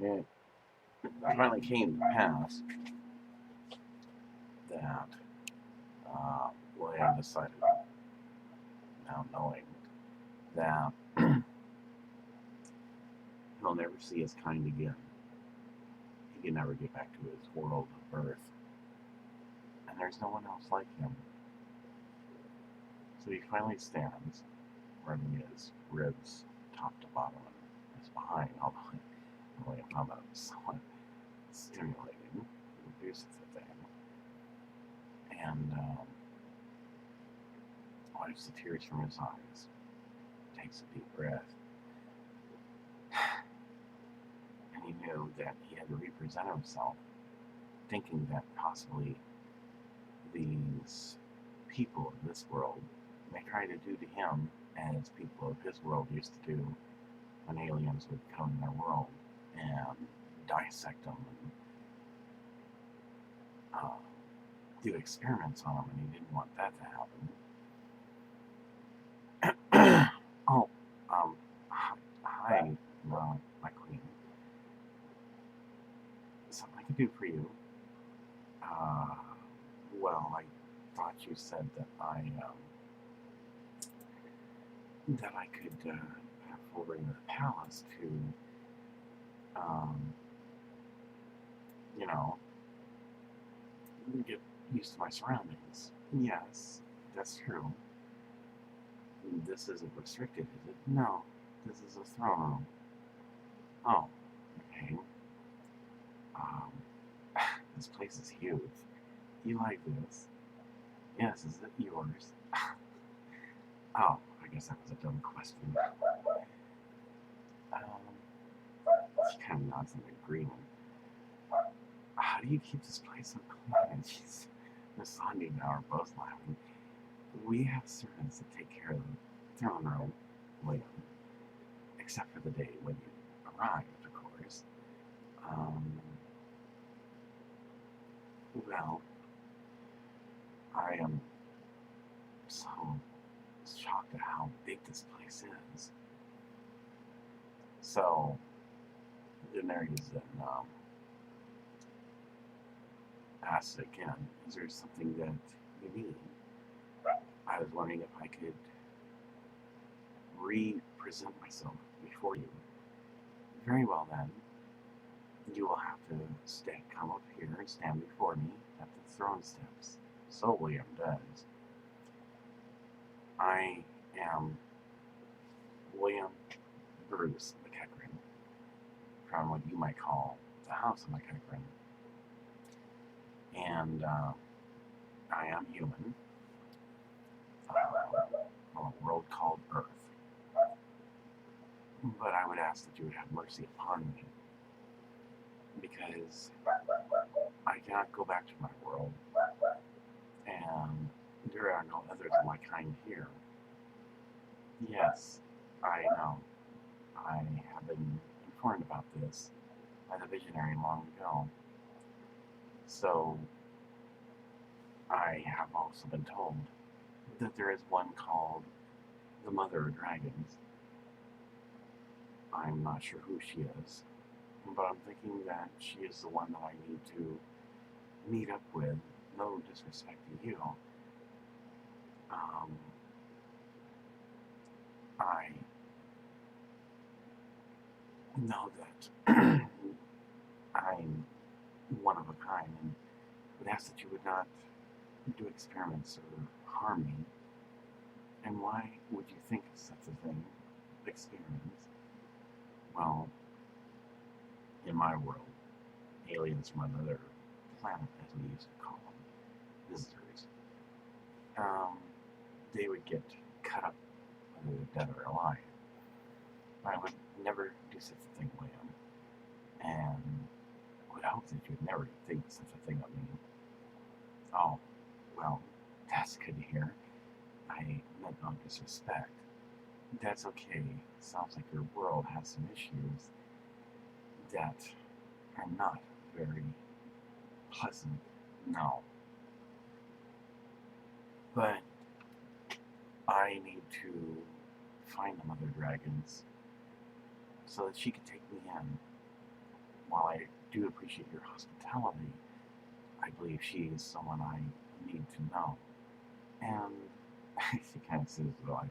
it finally came to pass that William decided, now knowing that he'll never see his kind again, he can never get back to his world of birth, and there's no one else like him. So he finally stands, running his ribs top to bottom and his behind, although William found that somewhat stimulating, reduces the thing, and wipes the tears from his eyes, takes a deep breath, and he knew that he had to represent himself, thinking that possibly these people of this world may try to do to him as people of his world used to do when aliens would come in their world and dissect them and do experiments on them, and he didn't want that to happen. Oh, hi, my queen. Something I could do for you. Well, I thought you said that I could have over in the palace to, you know, get used to my surroundings. Yes, that's true. This isn't restricted, is it? No, this is a throne room. Oh, okay. This place is huge. You like this? Yes, is it yours? Oh, I guess that was a dumb question. She kind of nods in agreement. How do you keep this place so clean? And she's, Miss Sandy and I are both laughing. We have servants that take care of the throne room, William, except for the day when you arrived, of course. Well, I am so shocked at how big this place is. So, Deanerys then asks again, is there something that you need? I was wondering if I could re-present myself before you. Very well then. You will have to come up here and stand before me at the throne steps. So William does. I am William Bruce McEachran, from what you might call the House of McEachran. And I am human, from a world called Earth. But I would ask that you would have mercy upon me, because I cannot go back to my world, and there are no others of my kind here. Yes, I know. I have been informed about this by the visionary long ago. So, I have also been told that there is one called the Mother of Dragons. I'm not sure who she is, but I'm thinking that she is the one that I need to meet up with. No disrespect to you. I know that I'm one of a kind, and would ask that you would not do experiments or harm me. And why would you think of such a thing? Experiments? Well, in my world, aliens from another planet, as we used to call them, visitors, they would get cut up, whether they're dead or alive. I would never do such a thing, William, and would hope that you would never think such a thing of me. Oh, well, that's good to hear. I meant no disrespect. That's okay. Sounds like your world has some issues that are not very pleasant. No. But I need to find the Mother Dragons so that she can take me in. while I do appreciate your hospitality, I believe she is someone I need to know. And she kind of says, well,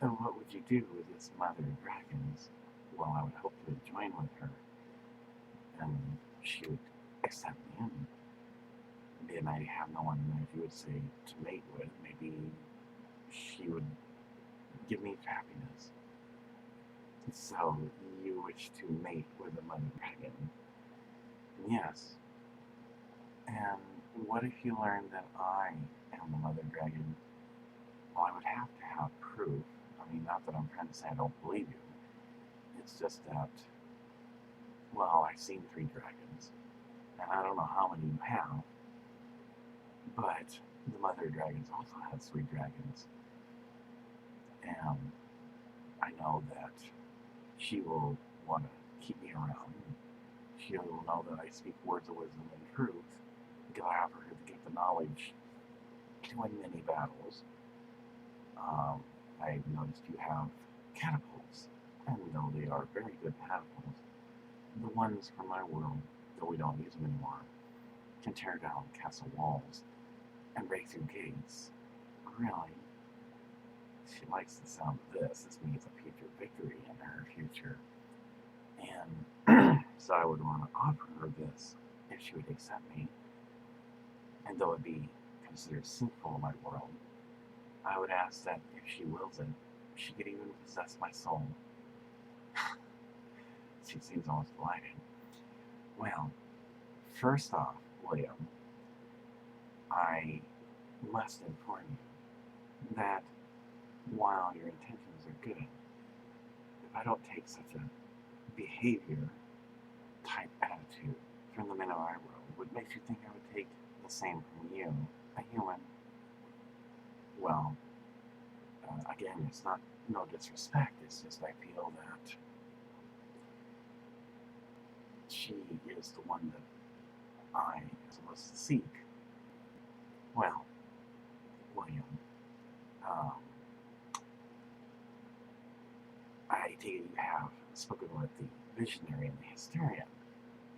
what would you do with this mother of dragons? Well, I would hope you would join with her, and she would accept me in. Then I have no one that you would say to mate with. Maybe she would give me happiness. So you wish to mate with a mother dragon? Yes. And what if you learned that I am the mother dragon? Well, I would have to have proof. I mean, not that I'm trying to say I don't believe you. It's just that, well, I've seen 3 dragons, and I don't know how many you have, but the mother dragons also has 3 dragons, and I know that she will want to keep me around. She will know that I speak words of wisdom and truth, because I have her to get the knowledge to win many battles. I've noticed you have catapults, and though they are very good catapults, the ones from my world, though we don't use them anymore, can tear down castle walls and break through gates. Really? She likes the sound of this. This means a future victory in her future. And so I would want to offer her this if she would accept me. And though it be considered sinful in my world, I would ask that if she wills it, she could even possess my soul. She seems almost delighted. Well, first off, William, I must inform you that while your intentions are good, if I don't take such a behavior type attitude from the men of my world, what makes you think I would take the same from you, a human? Well, again, it's not no disrespect, it's just I feel that she is the one that I am supposed to seek. Well, William, I take it you have spoken with the visionary and the historian,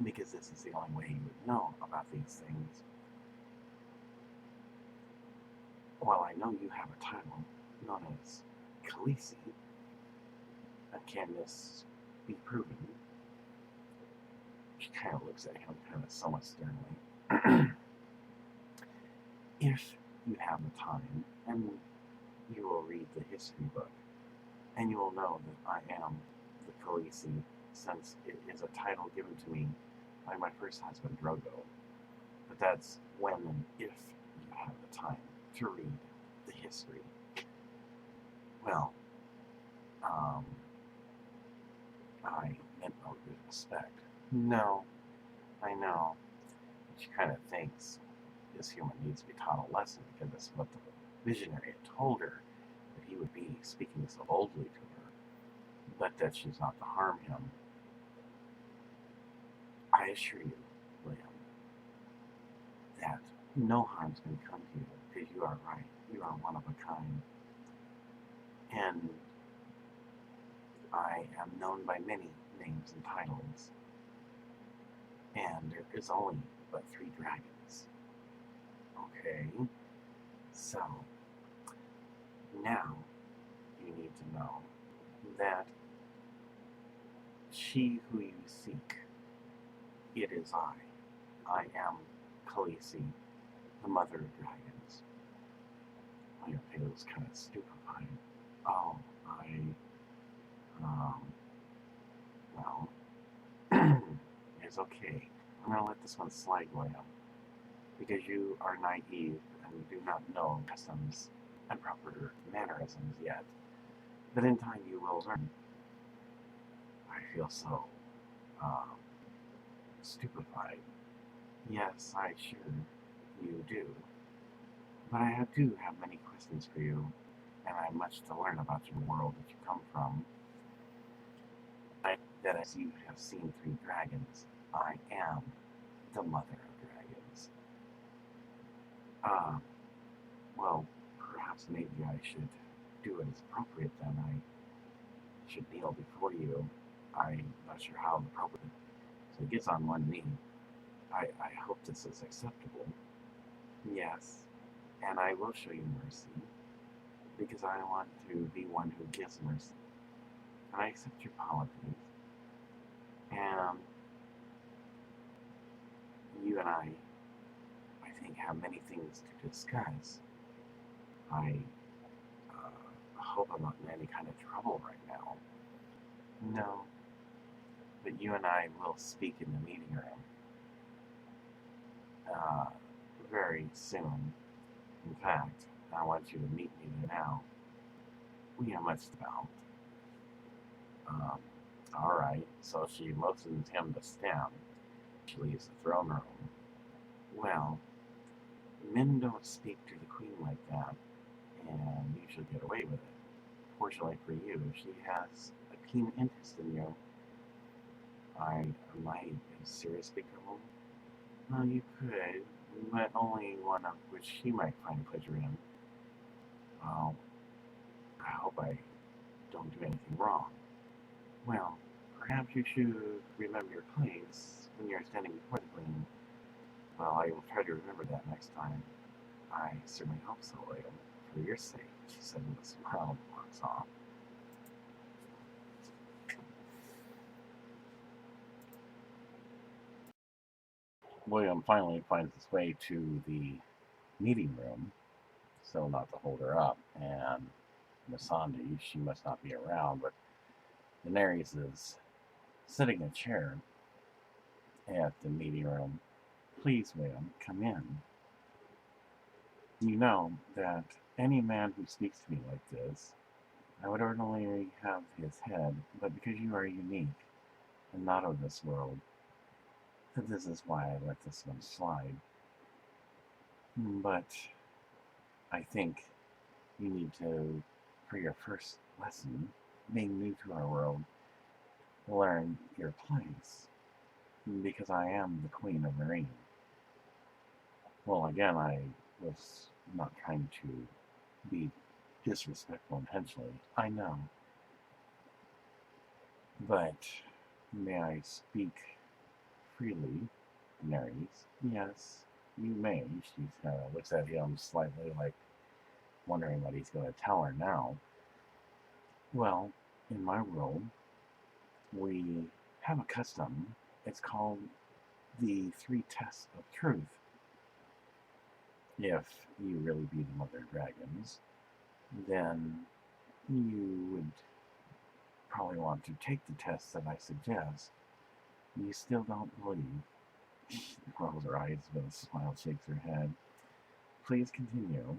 because this is the only way you would know about these things. Well, I know you have a title known as Khaleesi, and can this be proven? She kind of looks at him kind of somewhat sternly. If you have the time, and you will read the history book, and you will know that I am the Khaleesi, since it is a title given to me by my first husband, Drogo. But that's when and if you have the time to read the history. Well, I meant no disrespect. No, I know. She kind of thinks this human needs to be taught a lesson, because that's what the visionary had told her, that he would be speaking so boldly to her, but that she's not to harm him. I assure you, William, that no harm's going to come to you, because you are right. You are one of a kind. And I am known by many names and titles, and there is only but 3 dragons. Okay? So, now you need to know that she who you seek, it is I. I am Khaleesi, the mother of dragons. Your face was kind of stupefied. Oh, well, it's okay. I'm gonna let this one slide, William, because you are naive and do not know customs and proper mannerisms yet. But in time you will learn. I feel so, stupefied. Yes, I sure you do. But I do have many questions for you, and I have much to learn about your world that you come from. That as you have seen 3 dragons, I am the mother of dragons. Well, perhaps maybe I should do it as appropriate then. I should kneel before you. I'm not sure how appropriate. So he gets on one knee. I hope this is acceptable. Yes, and I will show you mercy, because I want to be one who gives mercy. And I accept your apologies. And you and I think, have many things to discuss. I hope I'm not in any kind of trouble right now. No, but you and I will speak in the meeting room very soon. In fact, I want you to meet me there now. We have much about. Alright, so she motions him to stand. She leaves the throne room. Well, men don't speak to the queen like that, and you should get away with it. Fortunately for you, she has a keen interest in you. I might seriously go. Well, you could, but only one of which she might find pleasure in. Well, I hope I don't do anything wrong. Well, perhaps you should remember your place when you're standing before the queen. Well, I will try to remember that next time. I certainly hope so, William. For your sake, she said with a smile and walks off. William finally finds his way to the meeting room, so not to hold her up, and Missandei, she must not be around, but Daenerys is sitting in a chair at the meeting room. Please, William, come in. You know that any man who speaks to me like this, I would ordinarily have his head, but because you are unique and not of this world, this is why I let this one slide. But I think you need to, for your first lesson, being new to our world, learn your place, because I am the Queen of Marine. Well, again, I was not trying to be disrespectful intentionally. I know. But may I speak freely, Daenerys? Yes, you may. She looks at him slightly, like wondering what he's going to tell her now. Well, in my world, we have a custom. It's called the 3 tests of truth. If you really be the mother dragons, then you would probably want to take the tests that I suggest. You still don't believe. She rolls her eyes with a smile, shakes her head. Please continue.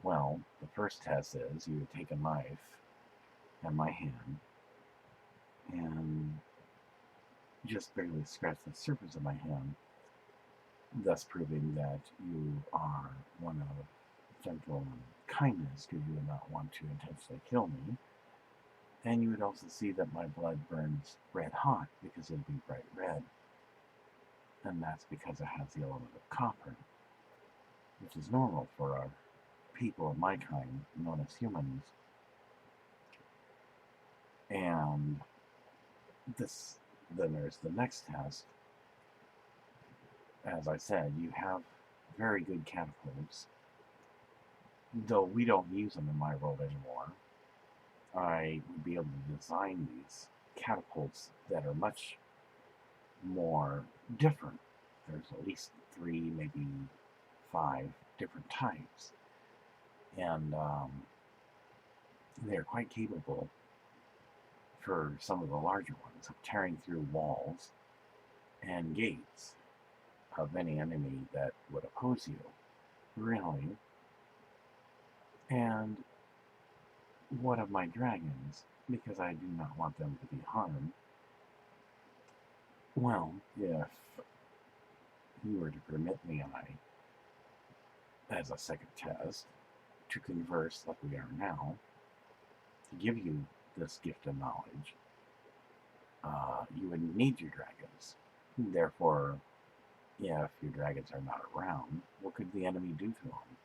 Well, the first test is you would take a knife in my hand and just barely scratch the surface of my hand, thus proving that you are one of gentle kindness, because you would not want to intentionally kill me. And you would also see that my blood burns red hot, because it would be bright red. And that's because it has the element of copper, which is normal for our people of my kind, known as humans. And then there's the next test. As I said, you have very good catapults, though we don't use them in my world anymore. I would be able to design these catapults that are much more different. There's at least 3, maybe 5 different types, and they're quite capable, for some of the larger ones, of tearing through walls and gates of any enemy that would oppose you. Really. And what of my dragons? Because I do not want them to be harmed. Well, if you were to permit me and I, as a second test, to converse like we are now, to give you this gift of knowledge, you would need your dragons. Therefore, if your dragons are not around, what could the enemy do to them?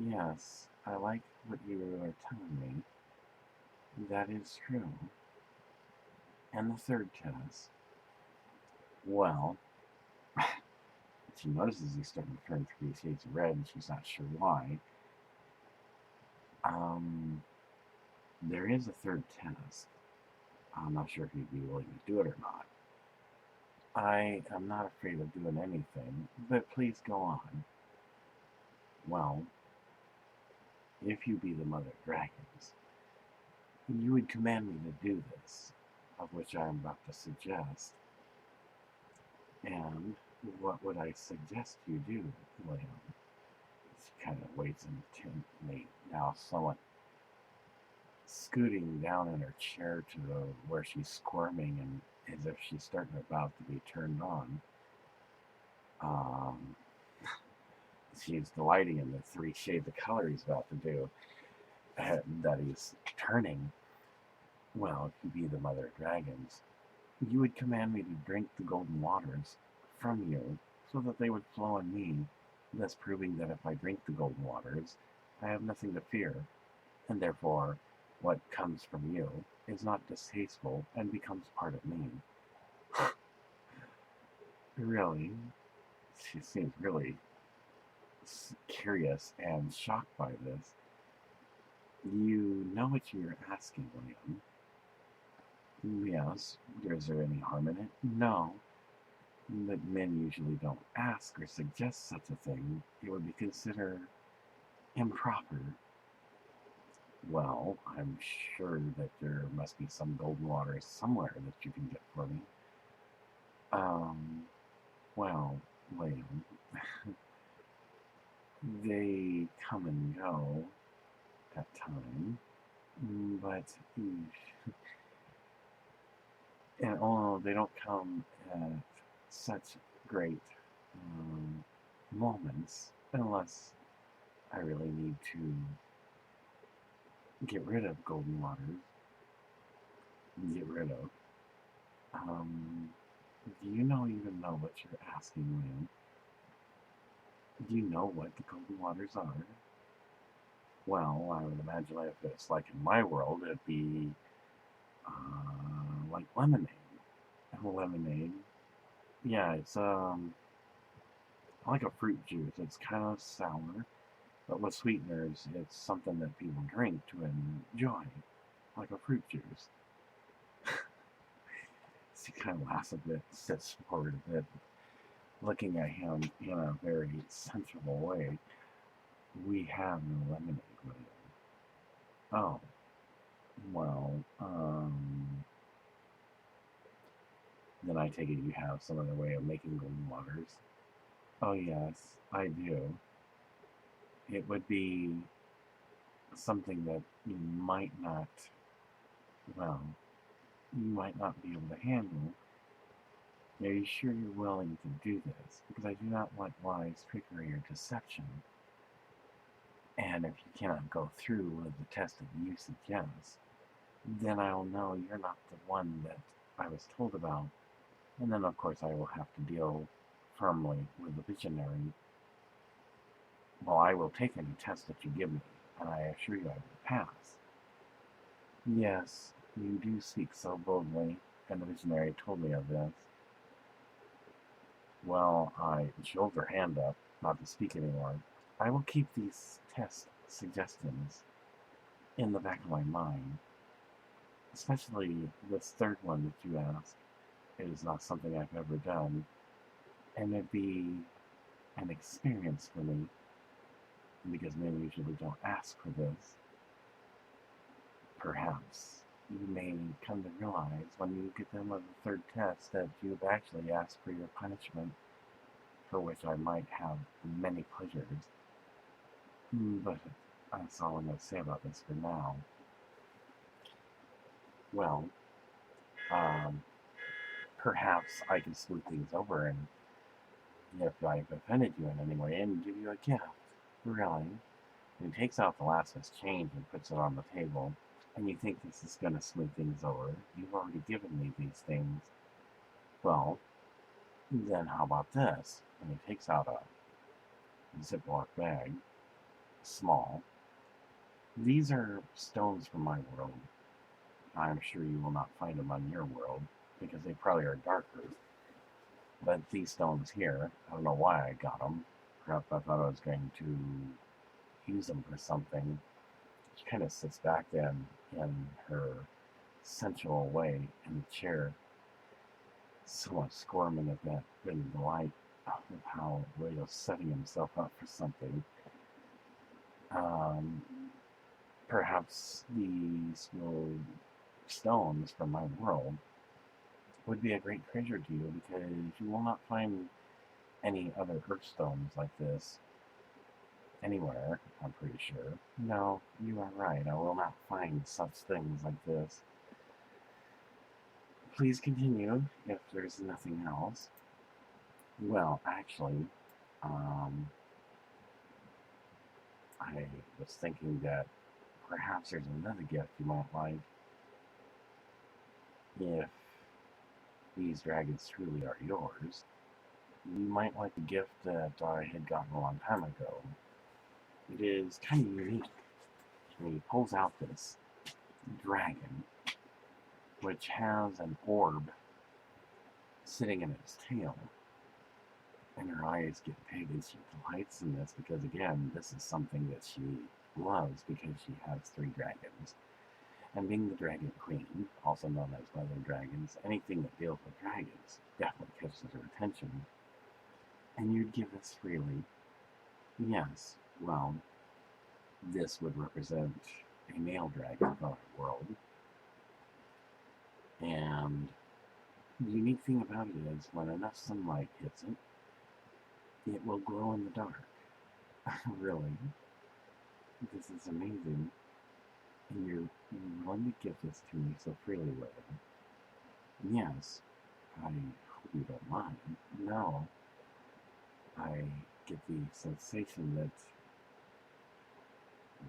Yes, I like what you are telling me. That is true. And the third test, Well, she notices he's starting to turn 3 shades of red, and she's not sure why. There is a third test. I'm not sure if you'd be willing to do it or not. I am not afraid of doing anything, but please go on. Well, if you be the mother of dragons, you would command me to do this, of which I am about to suggest. And what would I suggest you do, William? She kind of waits intently, now somewhat scooting down in her chair to where she's squirming and as if she's starting about to be turned on. She's delighting in the 3 shades of color he's about to do, that he's turning. Well, if you be the mother of dragons, you would command me to drink the golden waters from you so that they would flow in me, thus proving that if I drink the golden waters, I have nothing to fear, and therefore what comes from you is not distasteful and becomes part of me. Really? She seems really curious and shocked by this. You know what you're asking, William? Yes. Is there any harm in it? No. But men usually don't ask or suggest such a thing. It would be considered improper. Well, I'm sure that there must be some golden water somewhere that you can get for me. Well, William, they come and go at times, but and they don't come at such great moments unless I really need to get rid of golden waters. Get rid of. Do you even know what you're asking, William? Do you know what the golden waters are? Well, I would imagine if it's like in my world, it'd be like lemonade. Lemonade. Yeah, it's like a fruit juice. It's kind of sour, but with sweeteners, it's something that people drink to enjoy, like a fruit juice. She kind of laughs a bit, sits forward a bit, looking at him in a very sensible way. We have no lemonade, William. Oh, well, then I take it you have some other way of making golden waters. Oh, yes, I do. It would be something that you might not, well, you might not be able to handle. Are you sure you're willing to do this? Because I do not want lies, trickery, or deception. And if you cannot go through with the test that you suggest, then I'll know you're not the one that I was told about. And then, of course, I will have to deal firmly with the visionary. Well, I will take any test that you give me, and I assure you I will pass. Yes, you do speak so boldly, and the visionary told me of this. Well, she holds her hand up, not to speak anymore. I will keep these test suggestions in the back of my mind, especially this third one that you asked. It is not something I've ever done, and it'd be an experience for me, because men usually don't ask for this. Perhaps you may come to realize when you get them on the third test that you've actually asked for your punishment, for which I might have many pleasures. But that's all I'm going to say about this for now. Well, perhaps I can smooth things over, and if I've offended you in any way, and give you a gift. Really? And he takes out the last change and puts it on the table. And you think this is going to smooth things over. You've already given me these things. Well, then how about this? And he takes out a Ziploc bag, small. These are stones from my world. I'm sure you will not find them on your world, because they probably are darker. But these stones here, I don't know why I got them. Perhaps I thought I was going to use them for something. She kind of sits back then in her sensual way in the chair, somewhat squirming at that really delight of how Willio's setting himself up for something. Um, Perhaps these little stones from my world would be a great treasure to you, because you will not find any other earth stones like this anywhere, I'm pretty sure. No, you are right. I will not find such things like this. Please continue if there's nothing else. Well, actually, um, I was thinking that perhaps there's another gift you might like. If these dragons truly are yours, you might like a gift that I had gotten a long time ago. It is kind of unique. And he pulls out this dragon, which has an orb sitting in its tail. And her eyes get big, and she delights in this because, again, this is something that she loves because she has 3 dragons. And being the Dragon Queen, also known as Mother Dragons, anything that deals with dragons definitely catches her attention. And you'd give this freely? Yes, well, this would represent a male dragon from our world. And the unique thing about it is, when enough sunlight hits it, it will glow in the dark. Really? This is amazing. And you're willing to give this to me so freely, William. Yes, I hope you don't mind. No, I get the sensation that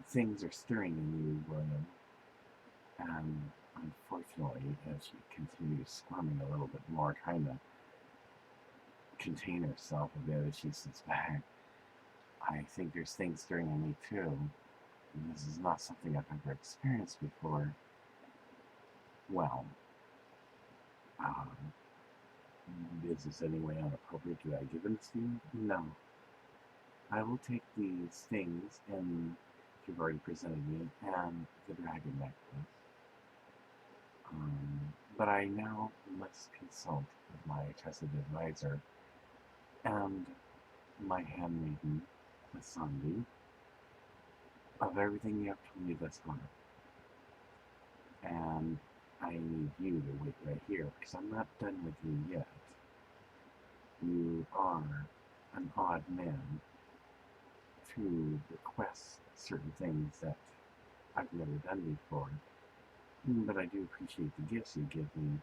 things are stirring in you, William. And unfortunately, as she continues squirming a little bit more, trying to contain herself a bit as she sits back, I think there's things stirring in me too. And this is not something I've ever experienced before. Well, is this any way inappropriate? Do I give this to you? No. I will take these things, and you've already presented me, and the dragon necklace. But I now must consult with my trusted advisor and my handmaiden, Miss Sandy, of everything you have told me thus far. And I need you to wait right here, because I'm not done with you yet. You are an odd man to request certain things that I've never done before. But I do appreciate the gifts you give me.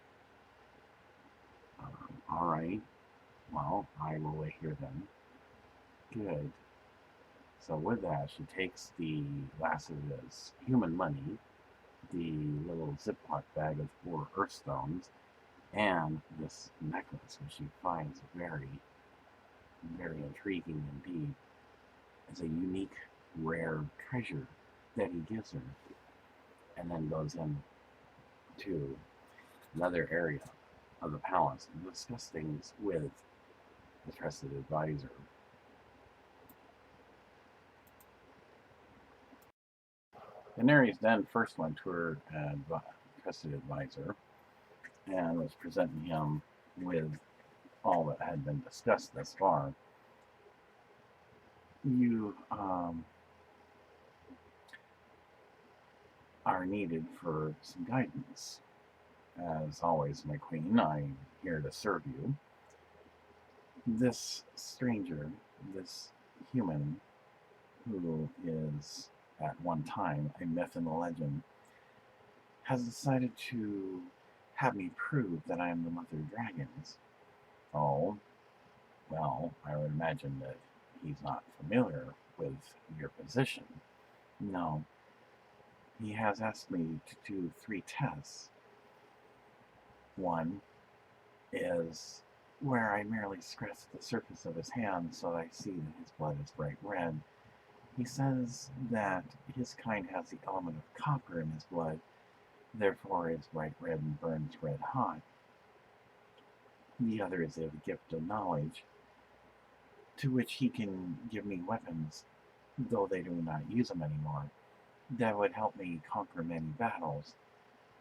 Alright. Well, I will wait here then. Good. So with that, she takes the last of this human money, the little Ziploc bag of 4 earthstones, and this necklace, which she finds very, very intriguing indeed. It's a unique, rare treasure that he gives her, and then goes in to another area of the palace and discuss things with the trusted advisor. Deanerys then first went to her trusted advisor and was presenting him with all that had been discussed thus far. You are needed for some guidance. As always, my queen, I'm here to serve you. This stranger, this human, who is at one time a myth and a legend, has decided to have me prove that I am the Mother of Dragons. Oh, well, I would imagine that he's not familiar with your position. No, he has asked me to do 3 tests. One is where I merely scratch the surface of his hand so that I see that his blood is bright red. He says that his kind has the element of copper in his blood, therefore is bright red and burns red hot. The other is a gift of knowledge, to which he can give me weapons, though they do not use them anymore, that would help me conquer many battles,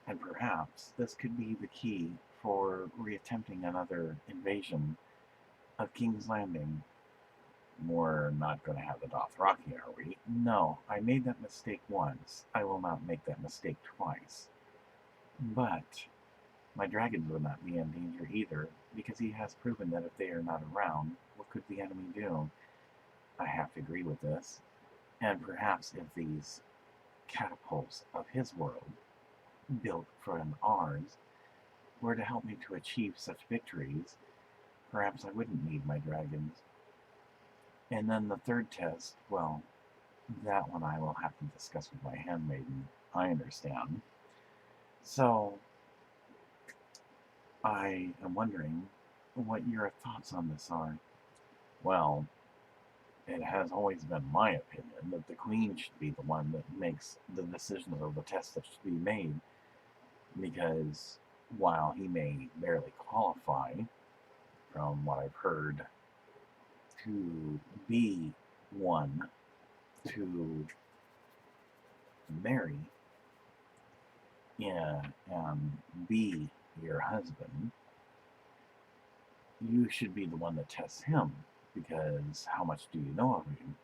and perhaps this could be the key for reattempting another invasion of King's Landing. We're not going to have the Dothraki, are we? No, I made that mistake once. I will not make that mistake twice. But my dragons would not be in danger either, because he has proven that if they are not around, what could the enemy do? I have to agree with this. And perhaps if these catapults of his world, built from ours, were to help me to achieve such victories, perhaps I wouldn't need my dragons. And then the third test, well, that one I will have to discuss with my handmaiden. I understand. So, I am wondering what your thoughts on this are. Well, it has always been my opinion that the queen should be the one that makes the decisions of the tests that should be made, because while he may barely qualify, from what I've heard, to be one to marry and be your husband, you should be the one that tests him, because how much do you know of him?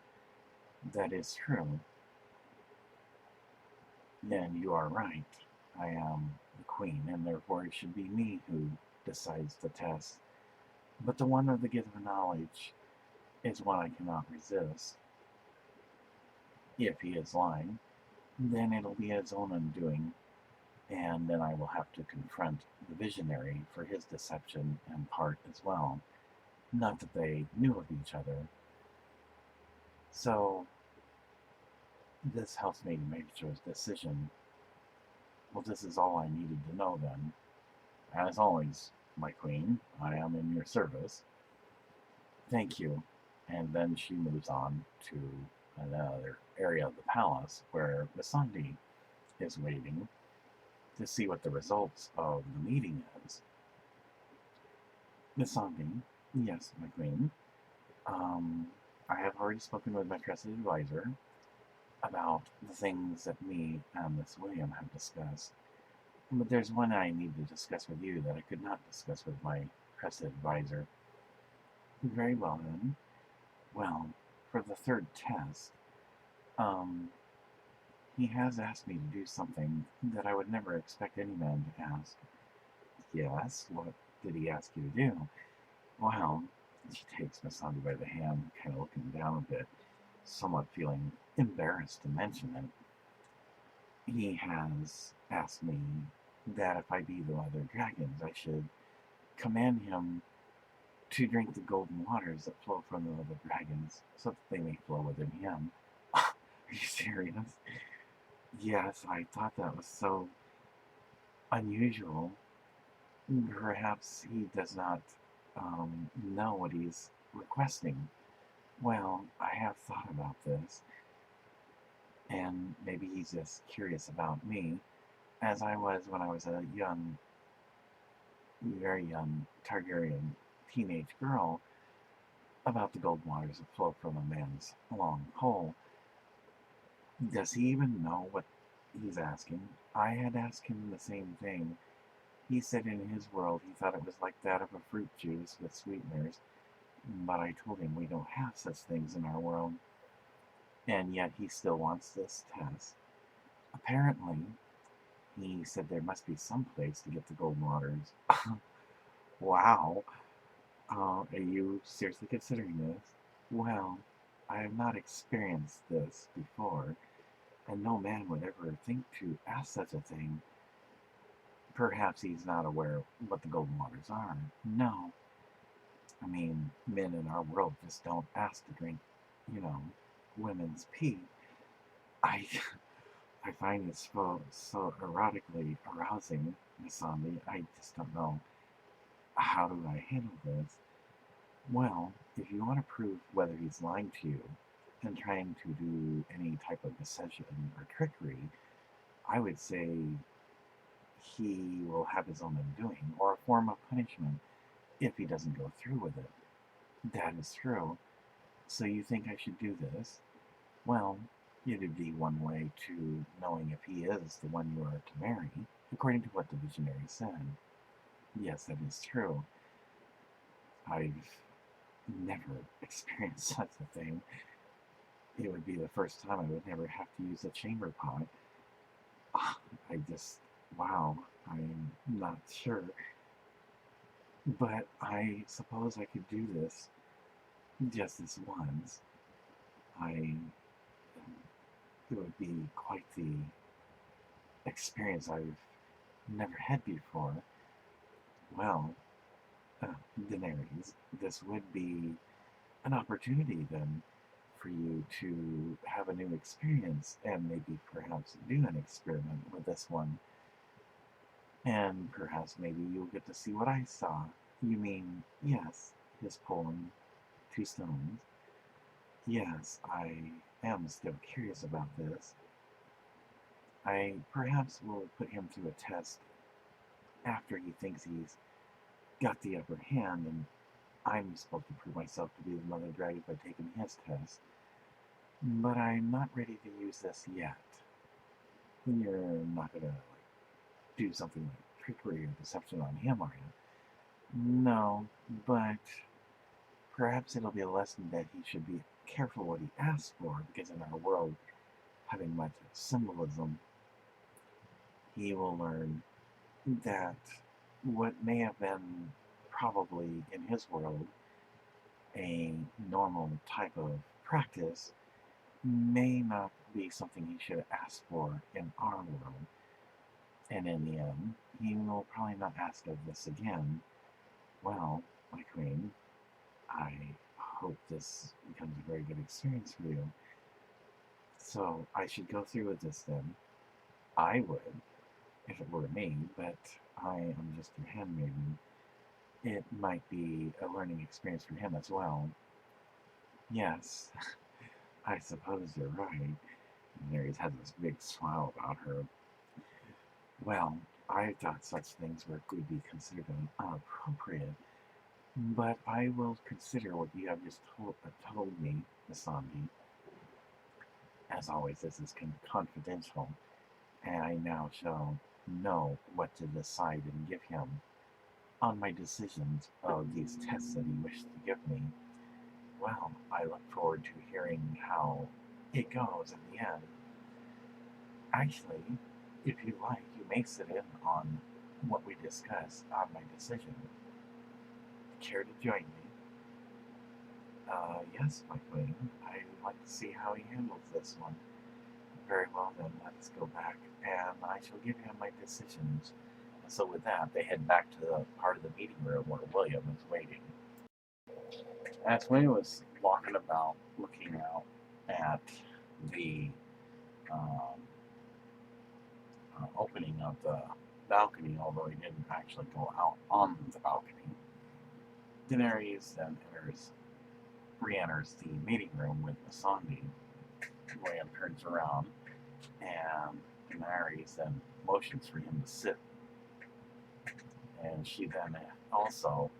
That is true. Then you are right. I am the queen, and therefore it should be me who decides the test. But the one of the gift of knowledge is one I cannot resist. If he is lying, then it'll be his own undoing, and then I will have to confront the visionary for his deception and part as well. Not that they knew of each other. So, this helps me to make his decision. Well, this is all I needed to know then. As always, my queen, I am in your service. Thank you. And then she moves on to another area of the palace where Missandei is waiting to see what the results of the meeting is. Missandei, yes, my queen. I have already spoken with my trusted advisor about the things that me and Miss William have discussed. But there's one I need to discuss with you that I could not discuss with my trusted advisor. Very well then. Well, for the third test, he has asked me to do something that I would never expect any man to ask. Yes, what did he ask you to do? Well, she takes Missandei by the hand, kind of looking down a bit, somewhat feeling embarrassed to mention it. He has asked me that if I be the other dragons, I should command him to drink the golden waters that flow from the other dragons, so that they may flow within him. Are you serious? Yes, I thought that was so unusual. Perhaps he does not know what he's requesting. Well, I have thought about this, and maybe he's just curious about me, as I was when I was a young, very young Targaryen teenage girl, about the golden waters that flow from a man's long pole. Does he even know what he's asking? I had asked him the same thing. He said in his world he thought it was like that of a fruit juice with sweeteners, but I told him we don't have such things in our world. And yet he still wants this test. Apparently, he said there must be some place to get the golden waters. Wow. Are you seriously considering this? Well, I have not experienced this before, and no man would ever think to ask such a thing. Perhaps he's not aware of what the golden waters are. No. I mean, men in our world just don't ask to drink, women's pee. I I find it so erotically arousing, Missandei. I just don't know, how do I handle this? Well, if you want to prove whether he's lying to you and trying to do any type of deception or trickery, I would say he will have his own undoing, or a form of punishment, if he doesn't go through with it. That is true. So you think I should do this? Well, it'd be one way to knowing if he is the one you are to marry, according to what the visionary said. Yes, that is true. I've never experienced such a thing. It would be the first time I would never have to use a chamber pot. I just, wow, I'm not sure. But I suppose I could do this just this once. I, it would be quite the experience I've never had before. Well, Daenerys, this would be an opportunity then for you to have a new experience and maybe perhaps do an experiment with this one. And perhaps maybe you'll get to see what I saw. You mean, yes, his pulling 2 stones. Yes, I am still curious about this. I perhaps will put him through a test after he thinks he's got the upper hand, and I'm supposed to prove myself to be the mother dragon by taking his test. But I'm not ready to use this yet. You're not gonna do something like trickery or deception on him, are you? No, but perhaps it'll be a lesson that he should be careful what he asks for, because in our world, having much symbolism, he will learn that what may have been probably in his world a normal type of practice may not be something he should ask for in our world. And in the end, he will probably not ask of this again. Well, my queen, I hope this becomes a very good experience for you. So I should go through with this then. I would, if it were me, but I am just your handmaiden. It might be a learning experience for him as well. Yes, I suppose you're right. Mary's had this big smile about her. Well, I thought such things would be considered inappropriate, but I will consider what you have just told me, Miss Sandy. As always, this is confidential, and I now shall know what to decide and give him on my decisions of these tests that he wishes to give me. Well, I look forward to hearing how it goes in the end. Actually, if you like, you may sit in on what we discussed on my decision. Care to join me? Yes, my queen. I'd like to see how he handles this one. Very well then, let's go back, and I shall give him my decisions. And so with that, they head back to the part of the meeting room where William is waiting. As William was walking about, looking out at the opening of the balcony, although he didn't actually go out on the balcony, Daenerys then re-enters the meeting room with Missandei. William turns around, and Daenerys then motions for him to sit. And she then also,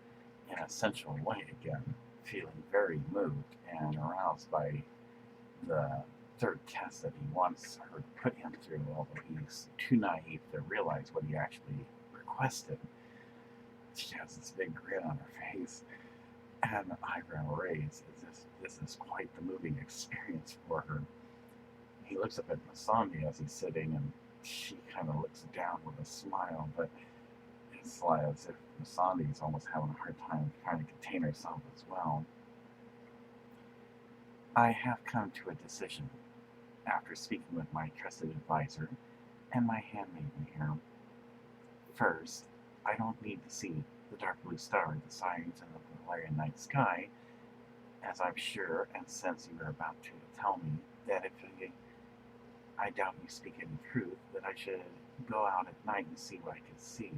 in a sensual way again, feeling very moved and aroused by the third test that he wants her to put him through, although he's too naive to realize what he actually requested. She has this big grin on her face and an eyebrow raised, as if this is quite the moving experience for her. He looks up at Missandei as he's sitting, and she kind of looks down with a smile, but it's like as if Missandei is almost having a hard time trying to contain herself as well. I have come to a decision after speaking with my trusted advisor and my handmaiden here. First, I don't need to see the dark blue star, the sirens, and the Valerian night sky, as I'm sure and sense you are about to tell me that if I doubt you speak any truth, that I should go out at night and see what I can see.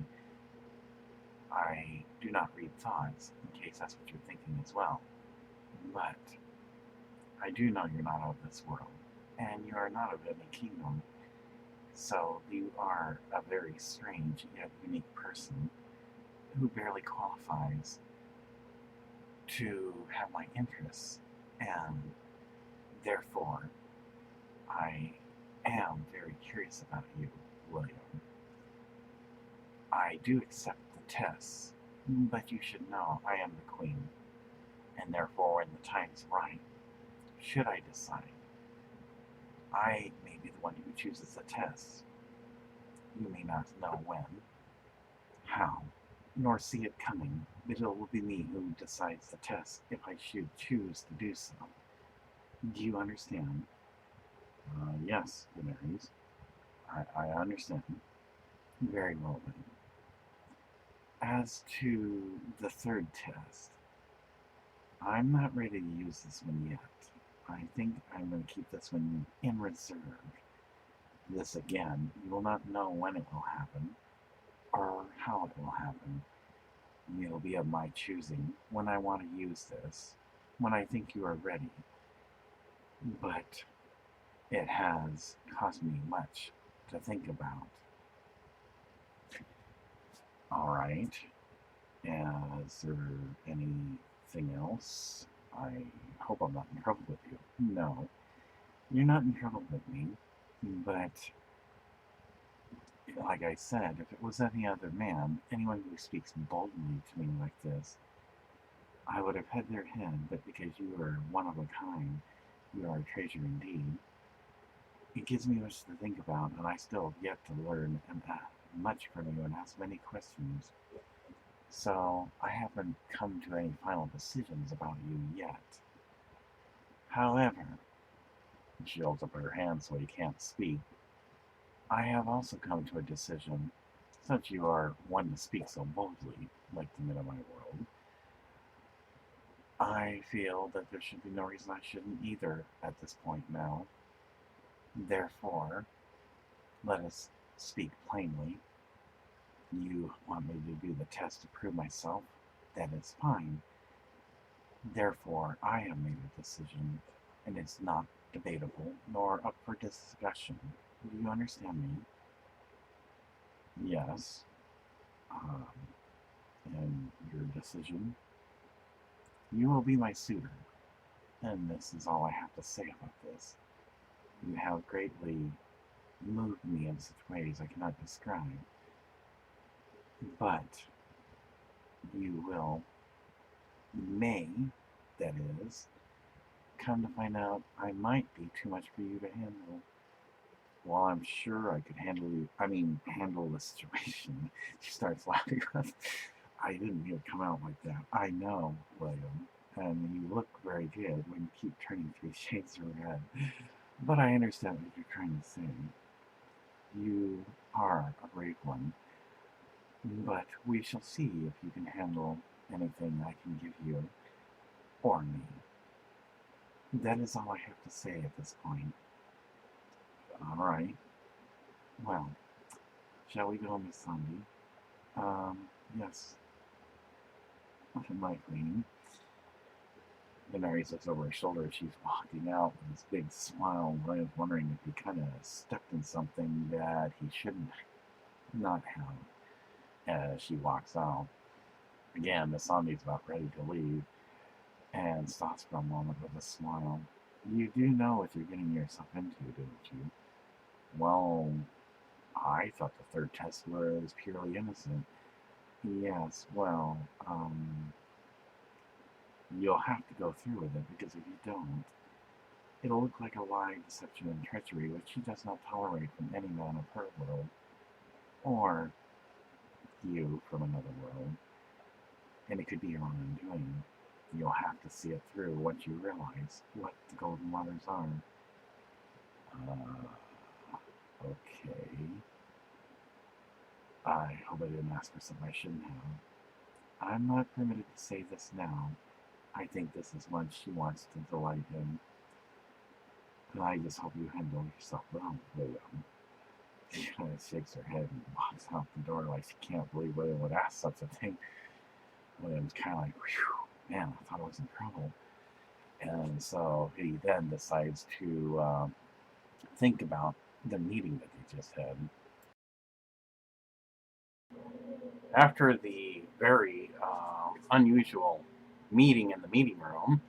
I do not read thoughts, in case that's what you're thinking as well. But I do know you're not of this world, and you are not of any kingdom. So you are a very strange yet unique person who barely qualifies to have my interests, and therefore I am very curious about you, William. I do accept the tests, but you should know I am the queen, and therefore when the time's right, should I decide, I may be the one who chooses the test. You may not know when, how, nor see it coming, but it will be me who decides the test if I should choose to do so. Do you understand? Yes, Deanerys. I understand. Very well then. As to the third test, I'm not ready to use this one yet. I think I'm going to keep this one in reserve. This again, you will not know when it will happen, or how it will happen. It'll be of my choosing when I want to use this, when I think you are ready. But it has cost me much to think about. Alright, is there anything else? I hope I'm not in trouble with you. No, you're not in trouble with me, but like I said, if it was any other man, anyone who speaks boldly to me like this, I would have had their head, but because you are one of a kind, you are a treasure indeed. It gives me much to think about, and I still have yet to learn and much from you and ask many questions. So I haven't come to any final decisions about you yet. However, she holds up her hand so he can't speak. I have also come to a decision, since you are one to speak so boldly, like the men of my world. I feel that there should be no reason I shouldn't either at this point now. Therefore, let us speak plainly. You want me to do the test to prove myself? That is fine. Therefore, I have made a decision, and it's not debatable nor up for discussion. Do you understand me? Yes. And your decision? You will be my suitor, and this is all I have to say about this. You have greatly moved me in such ways I cannot describe, but you may, that is, come to find out I might be too much for you to handle. Well, I'm sure I could handle the situation. She starts laughing. I didn't mean to come out like that. I know, William, and you look very good when you keep turning 3 shades of red. But I understand what you're trying to say. You are a brave one, but we shall see if you can handle anything I can give you, or me. That is all I have to say at this point. Alright. Well, shall we go, Miss Sandy? Yes. My queen. Deanerys looks over her shoulder as she's walking out with this big smile. I was wondering if he kind of stepped in something that he shouldn't not have as she walks out. Again, Miss Sandy's about ready to leave and stops for a moment with a smile. You do know what you're getting yourself into, don't you? Well, I thought the third test was purely innocent. Yes, well, you'll have to go through with it, because if you don't, it'll look like a lie, deception, and treachery which she does not tolerate from any man of her world, or you from another world, and it could be your own undoing. You'll have to see it through once you realize what the Golden Waters are. Okay. I hope I didn't ask for something I shouldn't have. I'm not permitted to say this now. I think this is one she wants to delight in. And I just hope you handle yourself well, William. She kind of shakes her head and walks out the door like she can't believe William would ask such a thing. William's kind of like, whew, man, I thought I was in trouble. And so he then decides to think about the meeting that they just had. After the very unusual meeting in the meeting room,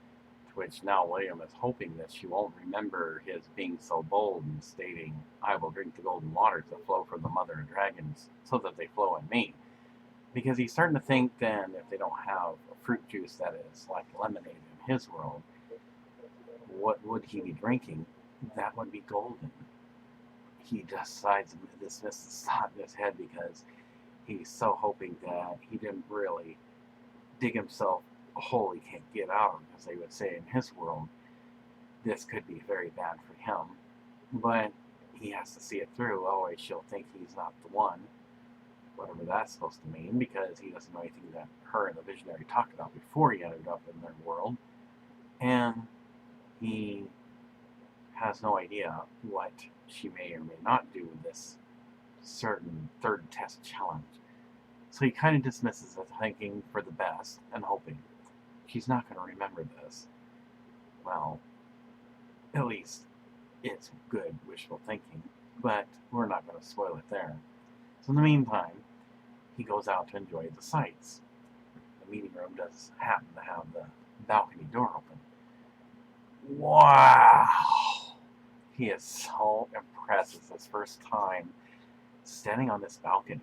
to which now William is hoping that she won't remember his being so bold and stating, "I will drink the golden waters that flow from the mother of dragons so that they flow in me." Because he's starting to think then if they don't have a fruit juice that is like lemonade in his world, what would he be drinking? That would be golden. He decides to dismiss the thought in his head because he's so hoping that he didn't really dig himself a hole he can't get out of, as they would say in his world. This could be very bad for him, but he has to see it through. Otherwise, she'll think he's not the one, whatever that's supposed to mean, because he doesn't know anything that her and the visionary talked about before he ended up in their world, and he has no idea what she may or may not do with this certain third test challenge. So he kind of dismisses it, thinking for the best and hoping she's not going to remember this. Well, at least it's good wishful thinking, but we're not going to spoil it there. So in the meantime, he goes out to enjoy the sights. The meeting room does happen to have the balcony door open. Wow! He is so impressed. It's his first time standing on this balcony.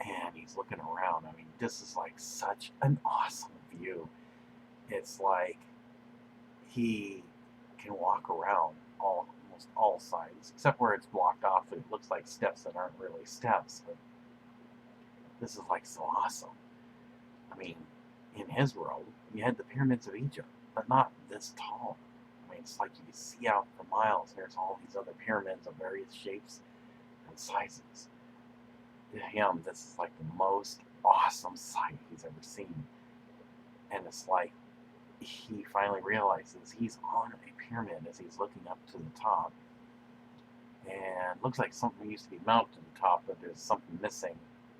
And he's looking around. I mean, this is like such an awesome view. It's like he can walk around almost all sides, except where it's blocked off. It looks like steps that aren't really steps. But this is like so awesome. I mean, in his world, you had the pyramids of Egypt, but not this tall. I mean, it's like you can see out for miles. There's all these other pyramids of various shapes and sizes. To him, this is like the most awesome sight he's ever seen. And it's like he finally realizes he's on a pyramid as he's looking up to the top. And it looks like something used to be mounted to the top, but there's something missing.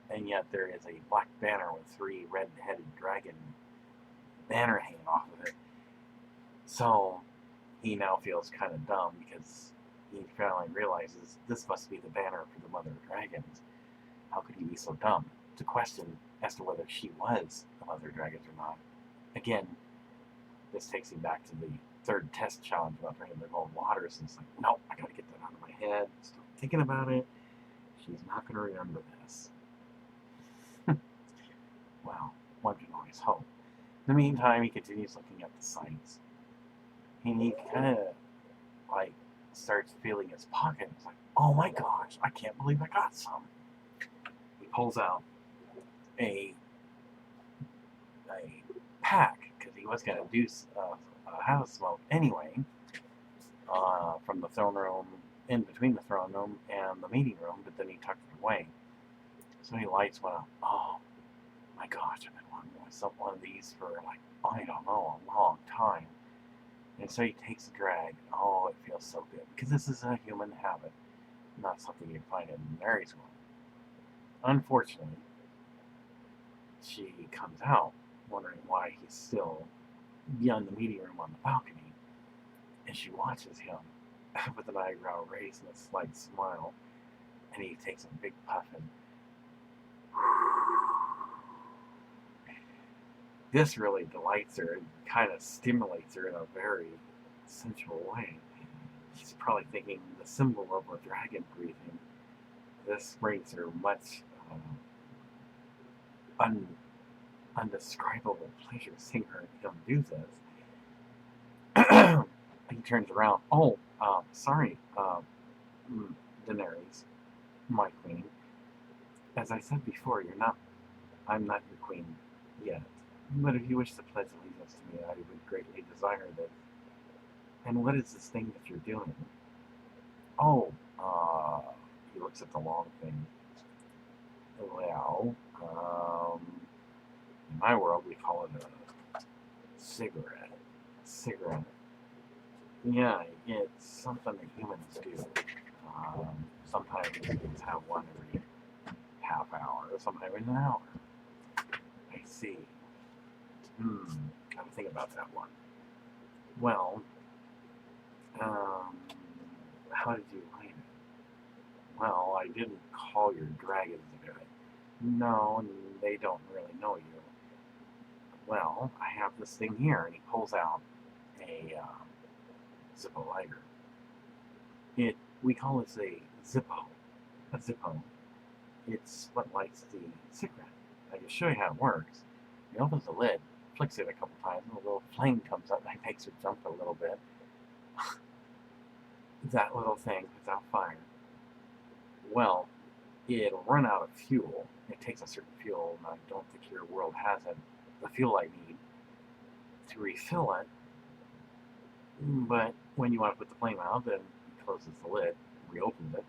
And yet there is a black banner with 3 red-headed dragon banner hanging off of it. So he now feels kind of dumb because he finally realizes this must be the banner for the mother of dragons. How could he be so dumb to question as to whether she was the mother of dragons or not? Again, this takes him back to the third test challenge about drinking the golden waters, and it's like, no, I gotta get that out of my head. Stop thinking about it. She's not gonna remember this. Well, one can always hope. In the meantime, he continues looking at the sights. And he kind of, like, starts feeling his pocket. It's like, oh my gosh, I can't believe I got some. He pulls out a pack, because he was going to do a house smoke anyway, from the throne room, in between the throne room and the meeting room, but then he tucked it away. So he lights one up. Oh my gosh, I've been wanting one of these for, like, I don't know, a long time. And so he takes a drag. Oh, it feels so good. Because this is a human habit, not something you find in Mary's world. Unfortunately, she comes out wondering why he's still beyond the meeting room on the balcony. And she watches him with an eyebrow raised and a slight smile. And he takes a big puff and this really delights her and kind of stimulates her in a very sensual way. She's probably thinking the symbol of a dragon breathing. This brings her much undescribable pleasure seeing him do this. He turns around. Oh, sorry, Daenerys, my queen. As I said before, I'm not your queen yet. But if you wish to pledge allegiance to me, I would greatly desire this. And what is this thing that you're doing? Oh, he looks at the long thing. Well, in my world, we call it a cigarette. Cigarette. Yeah, it's something that humans do. Sometimes humans have one every half hour, sometimes an hour. I see. Gotta think about that one. Well, how did you find it? Well, I didn't call your dragons good. No, they don't really know you. Well, I have this thing here, and he pulls out a Zippo lighter. We call this a Zippo. A Zippo. It's what lights the cigarette. I can show you how it works. He opens the lid, flicks it a couple times, and a little flame comes up and makes it jump a little bit. That little thing puts out fire. Well, it'll run out of fuel. It takes a certain fuel, and I don't think your world has it. The fuel I need to refill it. But when you want to put the flame out, then he closes the lid, reopens it,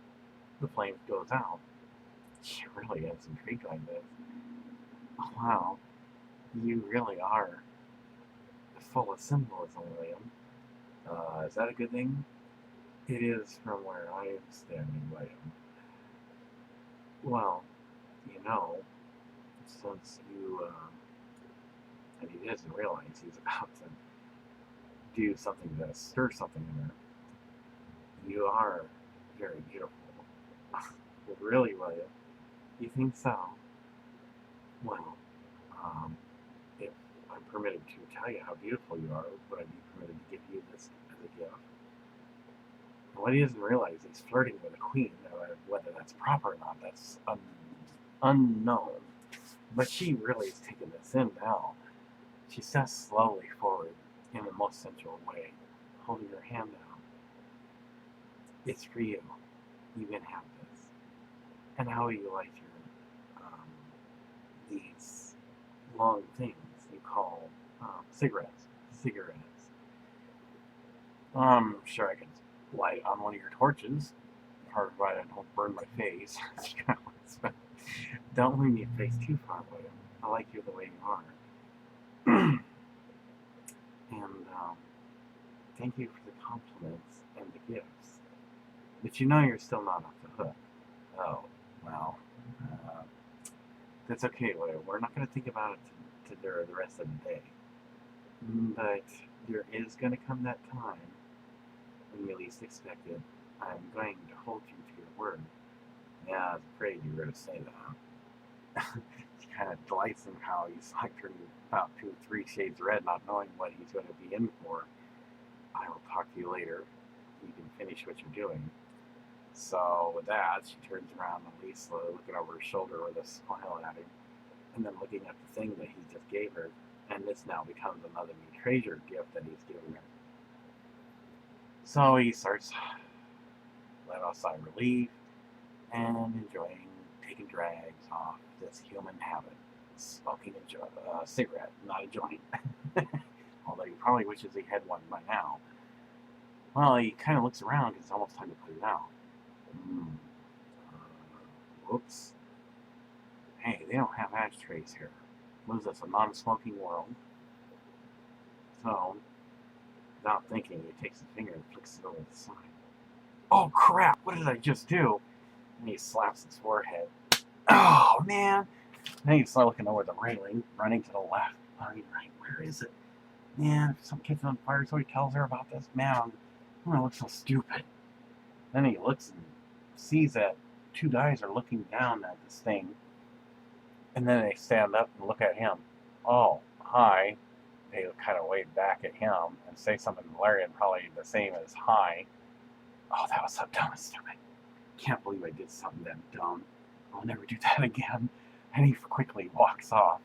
the flame goes out. She really is intrigued like this. Oh, wow, you really are full of symbolism, William. Is that a good thing? It is from where I am standing, William. Well, you know, since and he doesn't realize he's about to do something to stir something in her. You are very beautiful. Well, really, William? You think so? Well, if I'm permitted to tell you how beautiful you are, would I be permitted to give you this as a gift? And what he doesn't realize, he's flirting with a queen. Whether that's proper or not, that's unknown. But she really is taking this in now. She steps slowly forward in the most sensual way, holding her hand out. It's for you. You can have this. And how you like your these long things you call cigarettes. I'm sure I can light on one of your torches, provided I don't burn my face. Don't leave me a face too far away. I like you the way you are. And thank you for the compliments and the gifts. But you know you're still not off the hook. Oh, well, that's okay, we're not going to think about it to the rest of the day. But there is going to come that time when you least expect it. I'm going to hold you to your word. Yeah, I was afraid you were going to say that. She kind of delights in how he's like turning about 2 or 3 shades red, not knowing what he's going to be in for. I will talk to you later. You can finish what you're doing. So with that, she turns around and Lisa looking over her shoulder with a smile at him, and then looking at the thing that he just gave her, and this now becomes another new treasure gift that he's giving her. So he starts let off sigh of relief and enjoying taking drags off this human habit, smoking a cigarette, not a joint. Although he probably wishes he had one by now. Well, he kind of looks around because it's almost time to put it out. Whoops. Hey, they don't have ashtrays here. What is this, a non-smoking world? So, without thinking, he takes his finger and flicks it over the side. Oh crap, what did I just do? And he slaps his forehead. Oh man! Then he's looking over the railing, running to the left. Running right, where is it? Man, if some kid's on fire, so he tells her about this. Man, I'm gonna look so stupid. Then he looks and sees that 2 guys are looking down at this thing. And then they stand up and look at him. Oh, hi. They kind of wave back at him and say something hilarious, probably the same as hi. Oh, that was so dumb and stupid. Can't believe I did something that dumb. I'll never do that again. And he quickly walks off.